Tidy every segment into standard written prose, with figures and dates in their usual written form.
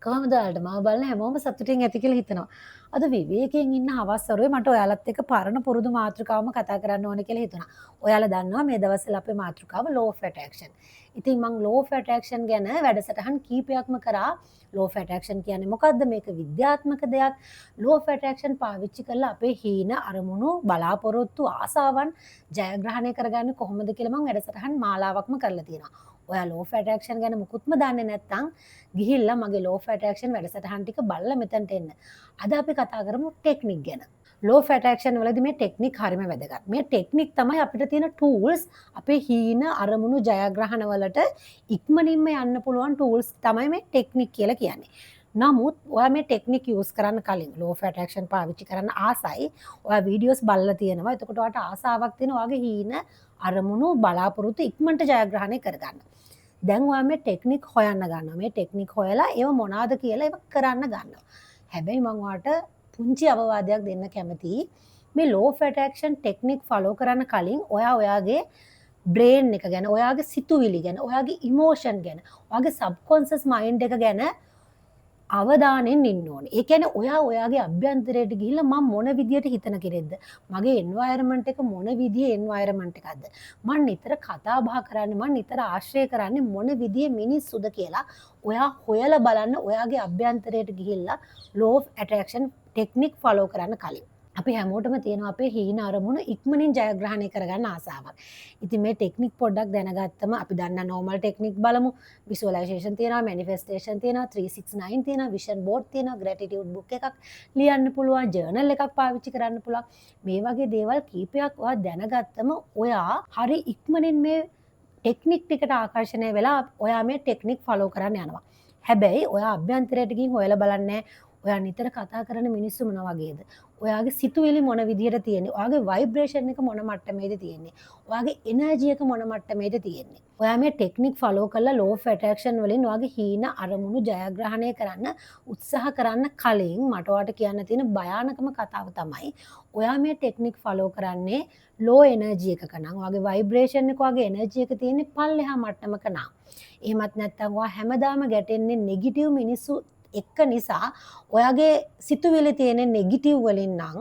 කොහොමද ඔයාලට මම බලන හැමෝම සතුටින් ඇති කියලා හිතනවා. අද විවේකයෙන් ඉන්න හවස්වරුවේ මට ඔයාලත් එක්ක පරණ පුරුදු මාතෘකාවම කතා කරන්න ඕනේ කියලා හිතුණා. ඔයාලා දන්නවා මේ දවස්වල අපේ මාතෘකාව law of attraction. ඉතින් මම law of attraction ගැන වැඩසටහන් කීපයක්ම කරා. law of attraction කියන්නේ මොකද්ද? මේක විද්‍යාත්මක දෙයක්. law of attraction පාවිච්චි කරලා අපේ හීන අරමුණු බලාපොරොත්තු ආසාවන් ජයග්‍රහණය කරගන්නේ කොහොමද කියලා මම වැඩසටහන් මාලාවක්ම කරලා තියෙනවා. ඔයා law of attraction ගැන මුකුත්ම දන්නේ නැත්නම් ගිහිල්ලා මගේ law of attraction වැඩසටහන් ටික බලලා මෙතනට එන්න. අද අපි කතා කරමු ටෙක්නික් ගැන. law of attraction වලදී මේ ටෙක්නික් හරිම වැදගත්. මේ ටෙක්නික් තමයි අපිට තියෙන tools අපේ හීන අරමුණු ජයග්‍රහණ වලට ඉක්මනින්ම යන්න පුළුවන් tools තමයි මේ ටෙක්නික් කියලා කියන්නේ. නමුත් ඔයා මේ ටෙක්නික් යූස් කරන්න කලින් law of attraction පාවිච්චි කරන්න ආසයි. ඔයා වීඩියෝස් බලලා තියෙනවා. එතකොට ඔයාට ආසාවක් තියෙනවා ඔයාගේ හීන අරමුණු බලාපොරොත්තු ඉක්මනට ජයග්‍රහණය කරගන්න. දැන් ඔයා මේ ටෙක්නික් හොයන්න ගන්නවා. මේ ටෙක්නික් හොයලා ඒව මොනවාද කියලා ඒක කරන්න ගන්නවා. හැබැයි මම ඔයාට පුංචි අවවාදයක් දෙන්න කැමතියි. මේ law of attraction technique follow කරන්න කලින් ඔයාගේ බ්‍රේන් එක ගැන, ඔයාගේ සිතුවිලි ගැන, ඔයාගේ ඉමෝෂන් ගැන, ඔයාගේ සබ්කොන්ෂස් මයින්ඩ් එක ගැන අවධානයෙන් ඉන්න ඕනේ. ඒ කියන්නේ ඔයාගේ අභ්‍යන්තරයට ගිහිල්ලා මම මොන විදියට හිතන කෙනෙක්ද? මගේ එන්වයරන්මන්ට් එක මොන විදියේ එන්වයරන්මන්ට් එකක්ද? මම නිතර කතා බහ කරන්නේ, මම නිතර ආශ්‍රය කරන්නේ මොන විදියේ මිනිස්සුද කියලා ඔයා හොයලා බලන්න. ඔයාගේ අභ්‍යන්තරයට ගිහිල්ලා law of attraction technique follow කරන්න කලින්. අපි හැමෝටම තියෙනවා අපේ හීන අරමුණු ඉක්මනින් ජයග්‍රහණය කරගන්න ආසාවක්. ඉතින් මේ ටෙක්නික් පොඩ්ඩක් දැනගත්තම අපි දන්න normal ටෙක්නික් බලමු. visualization තියෙනවා, manifestation තියෙනවා, 369 තියෙනවා, vision board තියෙනවා, gratitude book එකක් ලියන්න පුළුවන්, journal එකක් පාවිච්චි කරන්න පුළුවන්. මේ වගේ දේවල් කීපයක් ඔයා දැනගත්තම ඔයා හරි ඉක්මනින් මේ ටෙක්නික් ටිකට ආකර්ෂණය වෙලා ඔයා මේ ටෙක්නික් ෆලෝ කරන්න යනවා. හැබැයි ඔයා අභ්‍යන්තරයට ගිහින් හොයලා බලන්නේ ඔයා නිතර කතා කරන මිනිස්සු මොන වගේද? ඔයාගේ සිතුවිලි මොන විදියට තියෙන්නේ? ඔයාගේ ভাইබ්‍රේෂන් එක මොන මට්ටමේද තියෙන්නේ? ඔයාගේ එනර්ජි එක මොන මට්ටමේද තියෙන්නේ? ඔයා මේ ටෙක්නික් ෆලෝ කරලා law of attraction වලින් ඔයාගේ හීන අරමුණු ජයග්‍රහණය කරන්න උත්සාහ කරන්න කලින් මට ඔයාට කියන්න තියෙන භයානකම කතාව තමයි ඔයා මේ ටෙක්නික් ෆලෝ කරන්නේ low energy එකක නම් ඔයාගේ ভাইබ්‍රේෂන් එක ඔයාගේ එනර්ජි එක තියෙන්නේ පල්ලෙහා මට්ටමක නම්. එහෙමත් නැත්නම් ඔයා හැමදාම ගැටෙන්නේ නෙගටිව් මිනිස්සු එක්ක නිසා ඔයාගේ සිතුවිලි තියෙන නෙගටිව් වලින් නම්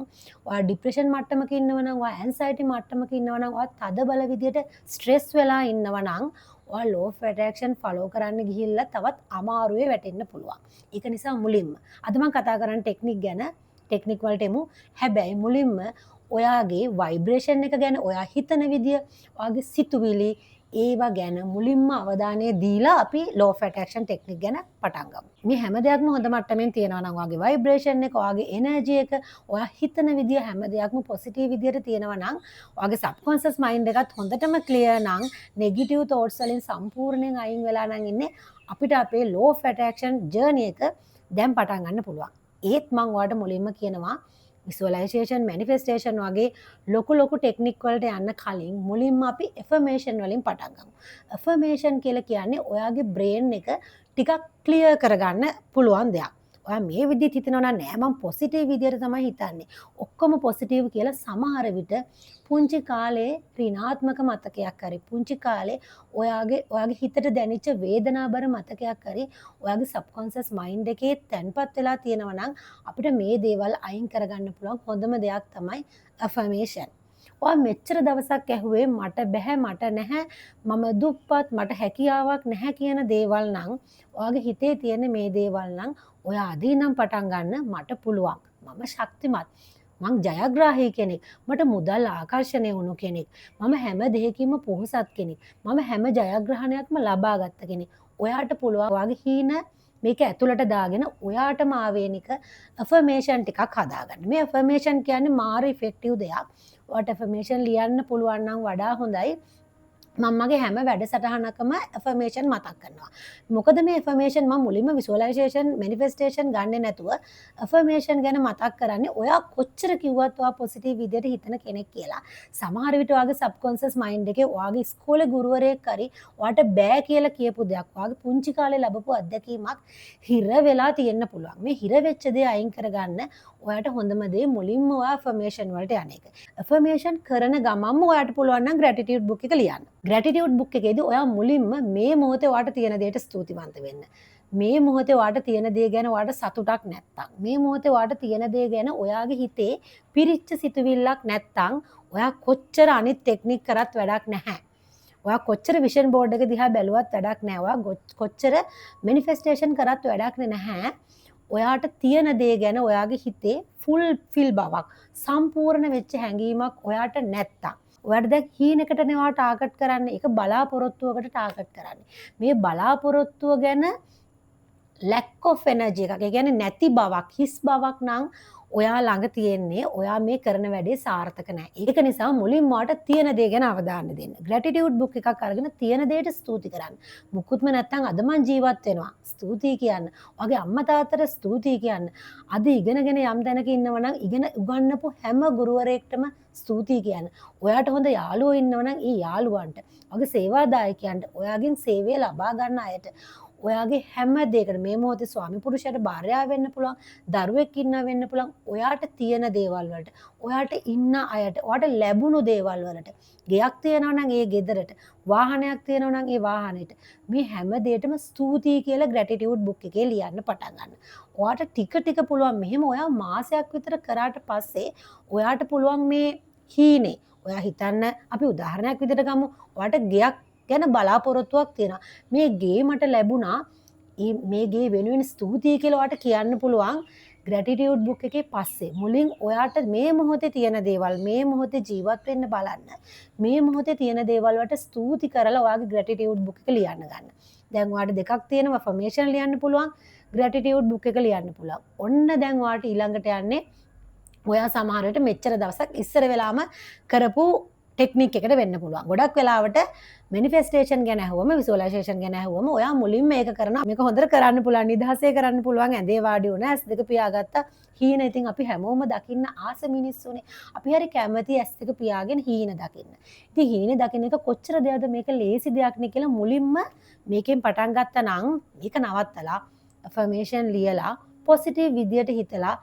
ඔයා ડિප්‍රෙෂන් මට්ටමක ඉන්නවා නම් ඔයා ඇන්සයිටි මට්ටමක ඉන්නවා නම් ඔයා තද බල විදියට ස්ට්‍රෙස් වෙලා ඉන්නවා නම් ඔයා law of attraction ෆලෝ කරන්න ගිහිල්ලා තවත් අමාරුවේ වැටෙන්න පුළුවන්. ඒක නිසා මුලින්ම අද මම කතා කරන්නේ ටෙක්නික් ගැන. ටෙක්නික් වලට එමු. හැබැයි මුලින්ම ඔයාගේ ভাইබ්‍රේෂන් එක ගැන, ඔයා හිතන විදිය, ඔයාගේ සිතුවිලි ඒවා ගැන මුලින්ම අවධානය දීලා අපි law of attraction ටෙක්නික් ගැන පටන් ගමු. මේ හැම දෙයක්ම හොඳ මට්ටමින් තියෙනවා නම් ඔයාගේ ভাইබ්‍රේෂන් එක, ඔයාගේ එනර්ජි එක, ඔයා හිතන විදිය හැම දෙයක්ම පොසිටිව් විදියට තියෙනවා නම් ඔයාගේ සබ්කොන්ෂස් මයින්ඩ් එකත් හොඳටම ක්ලියර් නම් නෙගටිව් thoughts වලින් සම්පූර්ණයෙන් අයින් වෙලා නම් ඉන්නේ අපිට අපේ law of attraction ජර්නි එක දැන් පටන් ගන්න පුළුවන්. ඒත් මම ඔයාලට මුලින්ම කියනවා visualization, manifestation වගේ ලොකු ටෙක්නික් වලට යන්න කලින් මුලින්ම අපි affirmation වලින් පටන් ගමු. affirmation කියලා කියන්නේ ඔයාගේ brain එක ටිකක් clear කරගන්න පුළුවන් දෙයක්. ඔයා මේ විදිහට හිතනවා නෑ මම පොසිටිව් විදිහට තමයි හිතන්නේ. ඔක්කොම පොසිටිව් කියලා සමහර විට පුංචි කාලේ ඍණාත්මක මතකයක් හරි පුංචි කාලේ ඔයාගේ හිතට දැනෙච්ච වේදනාබර මතකයක් හරි ඔයාගේ සබ්කොන්ෂස් මයින්ඩ් එකේ තැන්පත් වෙලා තියෙනවා නම් අපිට මේ දේවල් අයින් කරගන්න පුළුවන් හොඳම දෙයක් තමයි affirmation. ඔයා මෙච්චර දවසක් ඇහුවේ මට බෑ, මට නැහැ, මම දුප්පත්, මට හැකියාවක් නැහැ කියන දේවල් නම් ඔයාගේ හිතේ තියෙන මේ දේවල් නම් ඔයා අදී නම් පටන් ගන්න මට පුළුවන්. මම ශක්තිමත්. මං ජයග්‍රාහී කෙනෙක්. මට මුදල් ආකර්ෂණය වුණු කෙනෙක්. මම හැම දෙයකින්ම පොහොසත් කෙනෙක්. මම හැම ජයග්‍රහණයක්ම ලබා ගත්ත කෙනෙක්. ඔයාට පුළුවන් ඔයාගේ හීන මේක ඇතුළට දාගෙන ඔයාටම ආවේනික affirmation ටිකක් හදාගන්න. මේ affirmation කියන්නේ මාර ඉෆෙක්ටිව් දෙයක්. ඔයාට affirmation ලියන්න පුළුවන් නම් වඩා හොඳයි. මම මගේ හැම වැඩසටහනකම affirmation මතක් කරනවා. මොකද මේ affirmation මම මුලින්ම visualization, manifestation ගන්නෙ නැතුව affirmation ගැන මතක් කරන්නේ ඔයා කොච්චර කිව්වත් ඔයා පොසිටිව් විදියට හිතන කෙනෙක් කියලා. සමහර විට ඔයාගේ subconscious mind එකේ ඔයාගේ ඉස්කෝලේ ගුරුවරයෙක් හරි ඔයාට බෑ කියලා කියපු දෙයක්, ඔයාගේ පුංචි කාලේ ලැබපු අත්දැකීමක් හිර වෙලා තියෙන්න පුළුවන්. මේ හිර වෙච්ච දේ අයින් කරගන්න ඔයාට හොඳම දේ මුලින්ම ඔයා affirmation වලට යන එක. affirmation කරන ගමන්ම ඔයාට පුළුවන් නම් gratitude book එක ලියන්න. gratitude book එකේදී ඔයා මුලින්ම මේ මොහොතේ ඔයාට තියෙන දේට ස්තුතිවන්ත වෙන්න. මේ මොහොතේ ඔයාට තියෙන දේ ගැන ඔයාට සතුටක් නැත්තම්, මේ මොහොතේ ඔයාට තියෙන දේ ගැන ඔයාගේ හිතේ පිරිච්ච සිතුවිල්ලක් නැත්තම්, ඔයා කොච්චර අනිත් ටෙක්නික් කරත් වැඩක් නැහැ. ඔයා කොච්චර විෂන් බෝඩ් එක දිහා බැලුවත් වැඩක් නැහැ. ඔයා කොච්චර මැනිෆෙස්ටේෂන් කරත් වැඩක් නැහැ. ඔයාට තියෙන දේ ගැන ඔයාගේ හිතේ ෆුල් ෆිල් බවක්, සම්පූර්ණ වෙච්ච හැඟීමක් ඔයාට නැත්තම්, ඔයාට දැන් හීනකටනේ ඔයා ටාගට් කරන්නේ. ඒක බලාපොරොත්තුවකට ටාගට් කරන්නේ. මේ බලාපොරොත්තුව ගැන lack of energy එකක්. ඒ කියන්නේ නැති බවක්, හිස් බවක් නම් ඔයා ළඟ තියෙන්නේ. ඔයා මේ කරන වැඩේ සාර්ථක නැහැ. ඒක නිසා මුලින්ම ඔයාට තියෙන දේ ගැන අවධානය දෙන්න. gratitude book එකක් අරගෙන තියෙන දේට ස්තුති කරන්න. මුකුත්ම නැත්තම් අද මං ජීවත් වෙනවා. ස්තුතියි කියන්න. ඔයාගේ අම්මා තාත්තට ස්තුතියි කියන්න. අද ඉගෙනගෙන යම් තැනක ඉන්නව නම් ඉගෙන උගන්වපු හැම ගුරුවරයෙක්ටම ස්තුතියි කියන්න. ඔයාට හොඳ යාළුවෝ ඉන්නව නම් ඒ යාළුවන්ට, ඔයාගේ සේවාදායකයන්ට, ඔයාගෙන් සේවය ලබා ගන්න අයට, ඔයාගේ හැම දෙයකට මේ මොහොතේ ස්වාමි පුරුෂයාට භාර්යාව වෙන්න පුළුවන්, දරුවෙක් ඉන්නා වෙන්න පුළුවන්. ඔයාට තියෙන දේවල් වලට, ඔයාට ඉන්න අයට, ඔයාට ලැබුණු දේවල් වලට, ගෙයක් තියෙනවා නම් ඒ ගෙදරට, වාහනයක් තියෙනවා නම් ඒ වාහනේට, මේ හැම දෙයකටම ස්තුතියි කියලා gratitude book එකේ ලියන්න පටන් ගන්න. ඔයාට ටික ටික පුළුවන්. මෙහෙම ඔයා මාසයක් විතර කරාට පස්සේ ඔයාට පුළුවන් මේ හීනේ, ඔයා හිතන්න, අපි උදාහරණයක් විදිහට ගමු. ඔයාට ගෙයක් ගැන බලාපොරොත්තුවක් තියෙනවා. මේ ගේ මට ලැබුණා. මේ ගේ වෙනුවෙන් ස්තුතියි කියලා ඔයාට කියන්න පුළුවන් gratitude book එකේ පස්සේ. මුලින් ඔයාට මේ මොහොතේ තියෙන දේවල්, මේ මොහොතේ ජීවත් වෙන්න බලන්න. මේ මොහොතේ තියෙන දේවල් වලට ස්තුති කරලා ඔයාගේ gratitude book එක ලියන්න ගන්න. දැන් ඔයාට දෙකක් තියෙනවා. affirmation ලියන්න පුළුවන්, gratitude book එක ලියන්න පුළුවන්. ඔන්න දැන් ඔයාට ඊළඟට යන්නේ ඔයා සමහර වෙලට මෙච්චර දවසක් ඉස්සර වෙලාම කරපු ටෙක්නික් එකට වෙන්න පුළුවන්. ගොඩක් වෙලාවට මැනිෆෙස්ටේෂන් ගැන ඇහුවම, විසුවලයිසේෂන් ගැන ඇහුවම ඔයා මුලින්ම මේක කරනවා. මේක හොඳට කරන්න පුළුවන්, නිදහසේ කරන්න පුළුවන්. ඇඳේ වාඩි වුණා, ඇස් දෙක පියාගත්ත හීන. ඉතින් අපි හැමෝම දකින්න ආස මිනිස්සුනේ. අපි හරි කැමති ඇස් දෙක පියාගෙන හීන දකින්න. ඉතින් හීනේ දකින්න එක කොච්චර දෙයක්ද, මේක ලේසි දෙයක් නේ කියලා මුලින්ම මේකෙන් පටන් ගත්තා නම් මේක නවත්තලා affirmation ලියලා පොසිටිව් විදියට හිතලා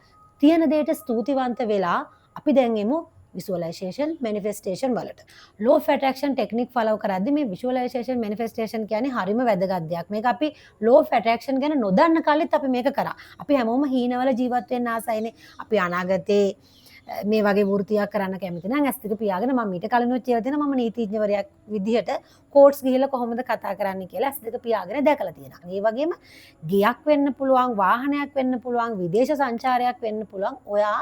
තියෙන දෙයට ස්තුතිවන්ත වෙලා අපි දැන් එමු visualization manifestation වලට. law of attraction technique follow කරද්දී මේ visualization manifestation කියන්නේ හරිම වැදගත් දෙයක්. මේක අපි law of attraction ගැන නොදන්න කාලෙත් අපි මේක කරා. අපි හැමෝම හීනවල ජීවත් වෙන්න ආසයිනේ. අපි අනාගතේ මේ වගේ වෘත්තියක් කරන්න කැමති නම් ඇස් දෙක පියාගෙන, මම ඊට කලිනුත් කියලා තියෙනවා මම නීතිඥවරයෙක් විදිහට කෝට්ස් ගිහිල්ලා කොහොමද කතා කරන්න කියලා ඇස් දෙක පියාගෙන දැකලා තියෙනවා. ඒ වගේම ගියක් වෙන්න පුළුවන්, වාහනයක් වෙන්න පුළුවන්, විදේශ සංචාරයක් වෙන්න පුළුවන්. ඔයා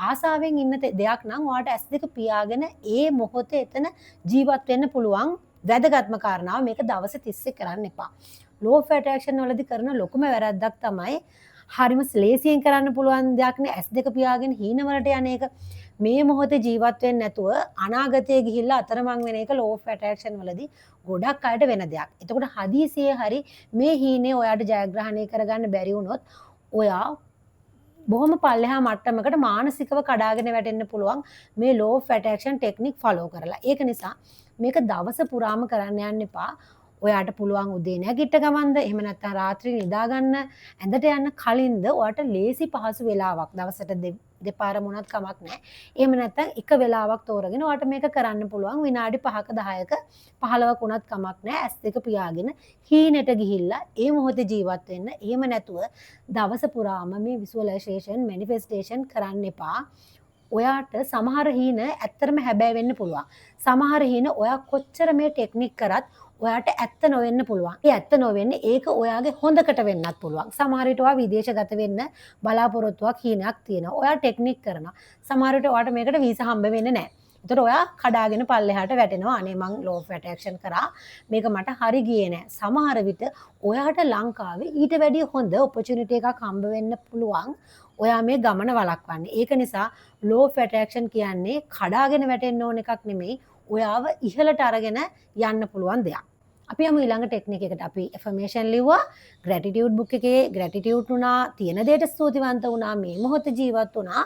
ආසාවෙන් ඉන්න දෙයක් නම් ඔයාට ඇස් දෙක පියාගෙන ඒ මොහොතේ එතන ජීවත් වෙන්න පුළුවන්. වැදගත්ම කාරණාව මේක දවස් 30 කරන්න එපා. law of attraction වලදී කරන ලොකුම වැරද්දක් තමයි හරිම ලේසියෙන් කරන්න පුළුවන් දෙයක් නේ ඇස් දෙක පියාගෙන හීනවලට යන එක. මේ මොහොතේ ජීවත් වෙන්නේ නැතුව අනාගතයේ ගිහිල්ලා අතරමං වෙන එක law of attraction වලදී ගොඩක් අයට වෙන දෙයක්. එතකොට හදිසියේ හරි මේ හීනේ ඔයාට ජයග්‍රහණය කරගන්න බැරි වුණොත් ඔයා බොහොම පල්ලෙහා මට්ටමකට මානසිකව කඩාගෙන වැටෙන්න පුළුවන් මේ law of attraction technique follow කරලා. ඒක නිසා මේක දවස පුරාම කරන්න යන්න එපා. ඔයාට පුළුවන් උදේ නැගිට ගමන්ද, එහෙම නැත්නම් රාත්‍රී නිදා ගන්න ඇඳට යන්න කලින්ද ඔයාට ලේසි පහසු වෙලාවක්, දවසට දෙපාර මොනවත් කමක් නැහැ. එහෙම නැත්නම් එක වෙලාවක් තෝරගෙන ඔයාට මේක කරන්න පුළුවන්. විනාඩි 5ක 10ක 15ක උනත් කමක් නැහැ. ඇස් දෙක පියාගෙන හීනෙට ගිහිල්ලා ඒ මොහොතේ ජීවත් වෙන්න. එහෙම නැතුව දවස පුරාම මේ visualization manifestation කරන්න එපා. ඔයාට සමහර හීන ඇත්තටම හැබෑ වෙන්න පුළුවන්. සමහර හීන ඔයා කොච්චර මේ ටෙක්නික් කරත් ඔයාට ඇත්ත නොවෙන්න පුළුවන්. ඒ ඇත්ත නොවෙන්නේ ඒක ඔයාගේ හොඳකට වෙන්නත් පුළුවන්. සමහර විට ඔයා විදේශගත වෙන්න බලාපොරොත්තුවක් හීනයක් තියෙනවා. ඔයා ටෙක්නික් කරනවා. සමහර විට ඔයාට මේකට වීසා හම්බ වෙන්නේ නැහැ. ඒතර ඔයා කඩාගෙන පල්ලෙහාට වැටෙනවා. අනේ මං law of attraction කරා. මේක මට හරි ගියේ නැහැ. සමහර විට ඔයාට ලංකාවේ ඊට වැඩිය හොඳ opportunity එකක් හම්බ වෙන්න පුළුවන්. ඔයා මේ ගමන වළක්වන්නේ. ඒක නිසා law of attraction කියන්නේ කඩාගෙන වැටෙන්න ඕන එකක් නෙමෙයි. ඔයාව ඉහළට අරගෙන යන්න පුළුවන් දෙයක්. අපි යමු ඊළඟ ටෙක්නික් එකට. අපි affirmation ලිව්වා, gratitude book එකේ gratitude වුණා, තියෙන දෙයට ස්තුතිවන්ත වුණා, මේ මොහොතේ ජීවත් වුණා.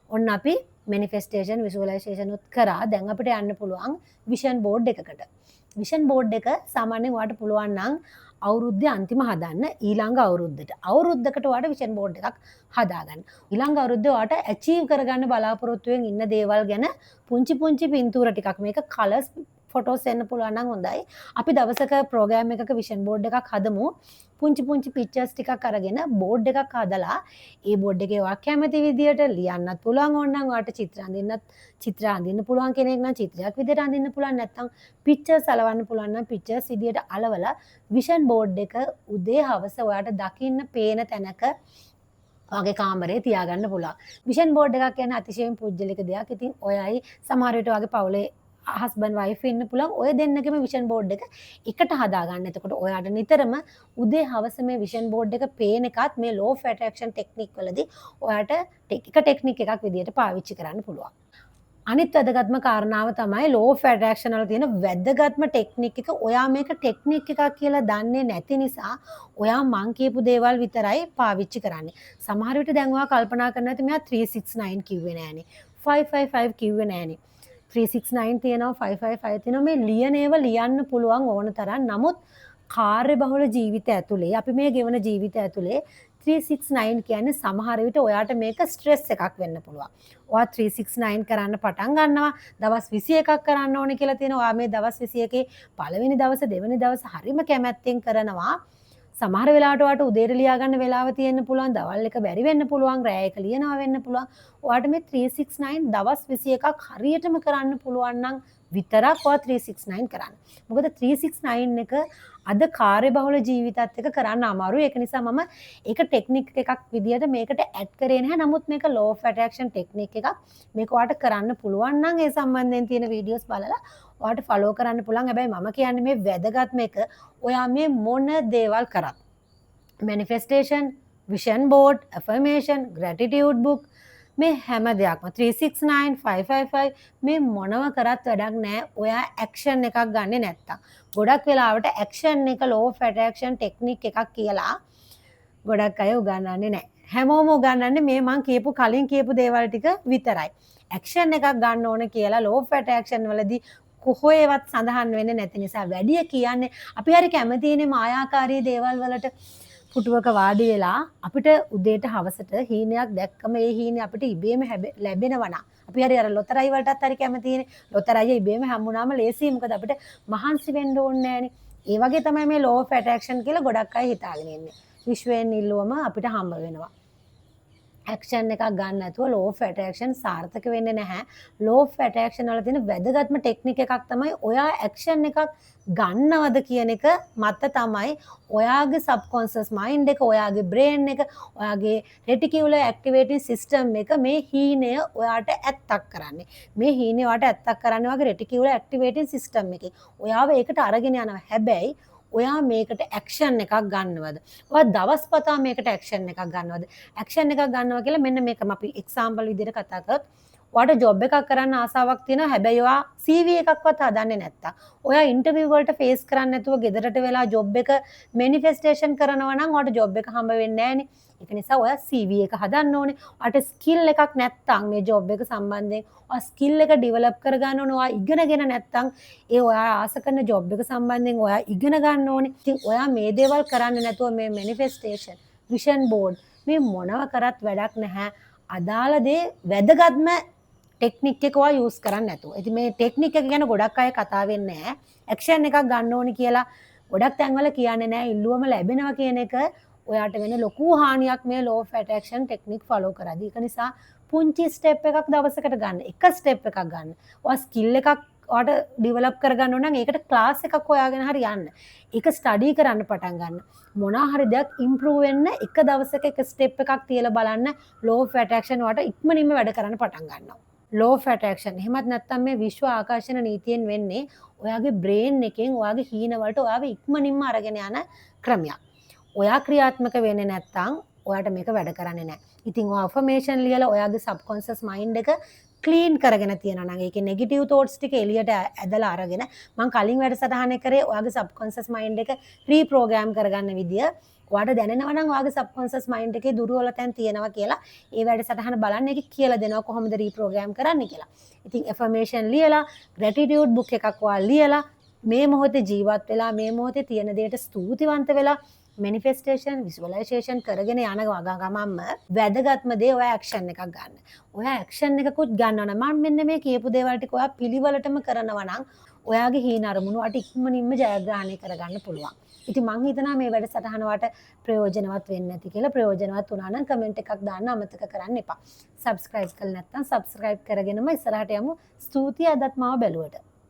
ඔන්න අපි manifestation visualization උත් කරා. දැන් අපිට යන්න පුළුවන් vision board එකකට. vision board එක සාමාන්‍යයෙන් ඔයාලට පුළුවන් නම් අවුරුද්දේ අන්තිම හදන්න, ඊළඟ අවුරුද්දකට ඔයාලට vision board එකක් හදාගන්න. ඊළඟ අවුරුද්දේ ඔයාලට achieve කරගන්න බලාපොරොත්තු වෙමින් ඉන්න දේවල් ගැන පුංචි පුංචි පින්තූර ටිකක්, මේක colours ෆොටෝස් එන්න පුළුවන් නම් හොඳයි. අපි දවසක ප්‍රෝග්‍රෑම් එකක විෂන් බෝඩ් එකක් හදමු. පුංචි පුංචි පික්චර්ස් ටිකක් අරගෙන බෝඩ් එකක් හදලා ඒ බෝඩ් එකේ ඔයා කැමති විදියට ලියන්නත් පුළුවන්. ඕනනම් ඔයාට චිත්‍ර අඳින්න පුළුවන් කෙනෙක් නම් චිත්‍රයක් විදියට අඳින්න පුළුවන්. නැත්නම් පික්චර්ස් අලවන්න පුළුවන් නම් පික්චර්ස් විදියට අලවලා විෂන් බෝඩ් එක උදේ හවස ඔයාට දකින්න පේන තැනක ඔයාගේ කාමරේ තියාගන්න පුළුවන්. විෂන් බෝඩ් එකක් කියන්නේ අතිශයින් පුජ්‍යලික දෙයක්. ඉතින් ඔයයි සමහර විට ඔයාගේ පවුලේ හස්බන්ඩ් වයිෆ් ඉන්න පුළුවන්. ඔය දෙන්නගෙම විෂන් බෝඩ් එක එකට හදාගන්න. එතකොට ඔයාට නිතරම උදේ හවස මේ විෂන් බෝඩ් එක පේන එකත් මේ ලෝ ඔෆ් ඇට්‍රැක්ෂන් ටෙක්නික් වලදී ඔයාට එක ටෙක්නික් එකක් විදියට පාවිච්චි කරන්න පුළුවන්. අනිත් වැදගත්ම කාරණාව තමයි ලෝ ඔෆ් ඇට්‍රැක්ෂන් වල තියෙන වැදගත්ම ටෙක්නික් එක. ඔයා මේක ටෙක්නික් එකක් කියලා දන්නේ නැති නිසා ඔයා මං කියපු දේවල් විතරයි පාවිච්චි කරන්නේ. සමහර විට දැන් ඔයා කල්පනා කරන්න ඇති මෙයා 369 කිව්වේ නෑනේ. 555 කිව්වේ නෑනේ. 369 තියෙනවා 555 තියෙනවා. මේ ලියන ඒවා ලියන්න පුළුවන් ඕන තරම්. නමුත් කාර්යබහුල ජීවිතය ඇතුලේ අපි මේ ගෙවන ජීවිතය ඇතුලේ 369 කියන්නේ සමහර විට ඔයාට මේක ස්ට්‍රෙස් එකක් වෙන්න පුළුවන්. ඔයා 369 කරන්න පටන් ගන්නවා දවස් 21ක් කරන්න ඕනේ කියලා තියෙනවා. ඔයා මේ දවස් 21 පළවෙනි දවස දෙවෙනි දවස හරිම කැමැත්තෙන් කරනවා. සමහර වෙලාවට ඔයාට උදේට ලියා ගන්න වෙලාව තියෙන්න පුළුවන්, දවල් එක බැරි වෙන්න පුළුවන්, රෑ එක ලියනවා වෙන්න පුළුවන්. ඔයාට මේ 369 දවස් 21ක් හරියටම කරන්න පුළුවන් නම් විතරක් ඔයා 369 කරන්න. මොකද 369 එක අද කාර්යබහුල ජීවිතත් එක්ක කරන්න අමාරුයි. ඒක නිසා මම ඒක ටෙක්නික් එකක් විදියට මේකට ඇඩ් කරේ නැහැ. නමුත් මේක ලෝ ඔෆ් ඇට්‍රැක්ෂන් ටෙක්නික් එකක්. මේක ඔයාට කරන්න පුළුවන් නම් ඒ සම්බන්ධයෙන් තියෙන වීඩියෝස් බලලා ඔයාට ෆලෝ කරන්න පුළුවන්. හැබැයි මම කියන්නේ මේ වැදගත්ම එක ඔයා මේ මොන දේවල් කරත් manifestation, vision board, affirmation, gratitude book මේ හැම දෙයක්ම 369 555 මේ මොනව කරත් වැඩක් නැහැ. ඔයා ඇක්ෂන් එකක් ගන්නෙ නැත්තම්. ගොඩක් වෙලාවට ඇක්ෂන් එක ලෝ ඔෆ් ඇට්‍රැක්ෂන් ටෙක්නික් එකක් කියලා ගොඩක් අය උගන්වන්නේ නැහැ. හැමෝම උගන්වන්නේ මේ මං කලින් කියපු දේවල් ටික විතරයි. ඇක්ෂන් එකක් ගන්න ඕන කියලා ලෝ ඔෆ් ඇට්‍රැක්ෂන් වලදී කොහොේවත් සඳහන් වෙන්නේ නැති නිසා වැඩි කියන්නේ අපි හරි කැමතිනේ මායාකාරී දේවල් වලට. පුටුවක වාඩි වෙලා අපිට උදේට හවසට හීනයක් දැක්කම ඒ හීනේ අපිට ඉබේම ලැබෙනවා නම් අපි හරි අර ලොතරැයි වලටත් හරි කැමතිනේ. ලොතරැයි ඉබේම හම්බුනාම ලේසියි. මොකද අපිට මහන්සි වෙන්න ඕනේ නැහනේ. ඒ වගේ තමයි මේ ලෝ ඔෆ් ඇට්‍රැක්ෂන් කියලා ගොඩක් අය හිතාගෙන ඉන්නේ. විශ්වයෙන් ඉල්ලුවම අපිට හම්බ වෙනවා. ඇක්ෂන් එකක් ගන්න නැතුව ලෝ ඔෆ් ඇට්‍රැක්ෂන් සාර්ථක වෙන්නේ නැහැ. ලෝ ඔෆ් ඇට්‍රැක්ෂන් වල තියෙන වැදගත්ම ටෙක්නික් එකක් තමයි ඔයා ඇක්ෂන් එකක් ගන්නවද කියන එක මත තමයි ඔයාගේ සබ්කොන්ෂස් මයින්ඩ් එක, ඔයාගේ බ්‍රේන් එක, ඔයාගේ රෙටිකියුලර් ඇක්ටිවේටිං සිස්ටම් එක මේ හීනය ඔයාට ඇත්තක් කරන්නේ. මේ හීනය ඔයාට ඇත්තක් කරන්නේ ඔයාගේ රෙටිකියුලර් ඇක්ටිවේටිං සිස්ටම් එකේ. ඔයාව ඒකට අරගෙන යනවා. හැබැයි ඔයා මේකට ඇක්ෂන් එකක් ගන්නවද? ඔයා දවස්පතා මේකට ඇක්ෂන් එකක් ගන්නවද? ඇක්ෂන් එකක් ගන්නවා කියලා මෙන්න මේකම අපි එක්සැම්පල් විදිහට කතා කරත් ඔයාට ජොබ් එකක් කරන්න ආසාවක් තියෙනවා. හැබැයි ඔයා CV එකක්වත් හදන්නේ නැත්තම් ඔයා ඉන්ටර්විව් වලට ෆේස් කරන්නේ නැතුව ගෙදරට වෙලා ජොබ් එක මැනිෆෙස්ටේෂන් කරනවා නම් ඔයාට ජොබ් එක හම්බ වෙන්නේ නැහනේ. ඒක නිසා ඔයා CV එක හදන්න ඕනේ. ඔයාට ස්කිල් එකක් නැත්තම් මේ ජොබ් එක සම්බන්ධයෙන් ඔයා ස්කිල් එක ඩෙවලොප් කරගන්න ඕනේ. ඔයා ඉගෙනගෙන නැත්තම් ඒ ඔයා ආස කරන ජොබ් එක සම්බන්ධයෙන් ඔයා ඉගෙන ගන්න ඕනේ. ඉතින් ඔයා මේ දේවල් කරන්නේ නැතුව මේ මැනිෆෙස්ටේෂන්, විෂන් බෝඩ් මේ මොනව කරත් වැඩක් නැහැ. අදාළ දේ වැදගත්ම ටෙක්නික් එක ඔයා යූස් කරන්නේ නැතුව. ඉතින් මේ ටෙක්නික් එක ගැන ගොඩක් අය කතා වෙන්නේ නැහැ. ඇක්ෂන් එකක් ගන්න ඕනේ කියලා ගොඩක් තැන්වල කියන්නේ නැහැ. ඉල්ලුවම ලැබෙනවා කියන එක ඔයාට වෙන ලොකු හානියක් මේ ලෝ ඔෆ් ඇට්‍රැක්ෂන් ටෙක්නික් ෆලෝ කරද්දී. ඒක නිසා පුංචි ස්ටෙප් එකක් දවසකට ගන්න. එක ස්ටෙප් එකක් ගන්න. ඔයා ස්කිල් එකක් ඔයාට ඩෙවලොප් කරගන්න ඕන නම් ඒකට ක්ලාස් එකක් හොයාගෙන හරි යන්න. ඒක ස්ටඩි කරන්න පටන් ගන්න. මොනවා හරි දෙයක් ඉම්ප්‍රූව් වෙන්න එක දවසක එක ස්ටෙප් එකක් තියලා බලන්න ලෝ ඔෆ් ඇට්‍රැක්ෂන් ඔයාට ඉක්මනින්ම වැඩ කරන්න පටන් ගන්නවා. ලෝ ඔෆ් ඇට්‍රැක්ෂන්. එහෙමත් නැත්නම් මේ විශ්ව ආකර්ෂණ නීතියෙන් වෙන්නේ ඔයාගේ බ්‍රේන් එකෙන් ඔයාගේ හීන වලට ඔයාව ඉක්මනින්ම අරගෙන යන ක්‍රමයක්. ඔයා ක්‍රියාත්මක වෙන්නේ නැත්නම් ඔයාට මේක වැඩ කරන්නේ නැහැ. ඉතින් ඔයා අෆර්මේෂන් ලියලා ඔයාගේ සබ්කොන්ෂස් මයින්ඩ් එක ක්ලීන් කරගෙන තියනවා නම් ඒකේ නෙගටිව් තෝට්ස් ටික එළියට ඇදලා අරගෙන මම කලින් වැඩසටහනේ කරේ ඔයාගේ සබ්කොන්ෂස් මයින්ඩ් එක රීප්‍රෝග්‍රෑම් කරගන්න විදිය ඔයාට දැනෙනවා නම් ඔයාගේ සබ්කොන්ෂස් මයින්ඩ් එකේ දුර්වල තැන් තියෙනවා කියලා ඒ වැඩසටහන බලන්න ඒක කියලා දෙනවා කොහොමද රීප්‍රෝග්‍රෑම් කරන්න කියලා. ඉතින් ඇෆර්මේෂන් ලියලා ග්‍රැටිටියුඩ් බුක් එකක් ඔයා ලියලා මේ මොහොතේ ජීවත් වෙලා මේ මොහොතේ තියෙන දේට ස්තුතිවන්ත වෙලා මැනිෆෙස්ටේෂන් විසුවලයිසේෂන් කරගෙන යන ගමන්ම වැදගත්ම දේ ඔය ඇක්ෂන් එකක් ගන්න. ඔය ඇක්ෂන් එකකුත් ගන්නවනම් මම මෙන්න මේ කියපු දේවල් ටික ඔයා පිළිවෙලටම කරනවා නම් ඔයාගේ හීන අරමුණු අට ඉක්මනින්ම ජයග්‍රහණය කරගන්න පුළුවන්. ඉතින් මං හිතනවා මේ වැඩසටහන වට ප්‍රයෝජනවත් වෙන්නේ නැති කියලා. ප්‍රයෝජනවත් වුණා නම් කමෙන්ට් එකක් දාන්න අමතක කරන්න එපා. සබ්ස්ක්‍රයිබ් කරලා නැත්නම් සබ්ස්ක්‍රයිබ් කරගෙනම ඉස්සරහට යමු. ස්තුතියි අදත් මාව බැලුවට.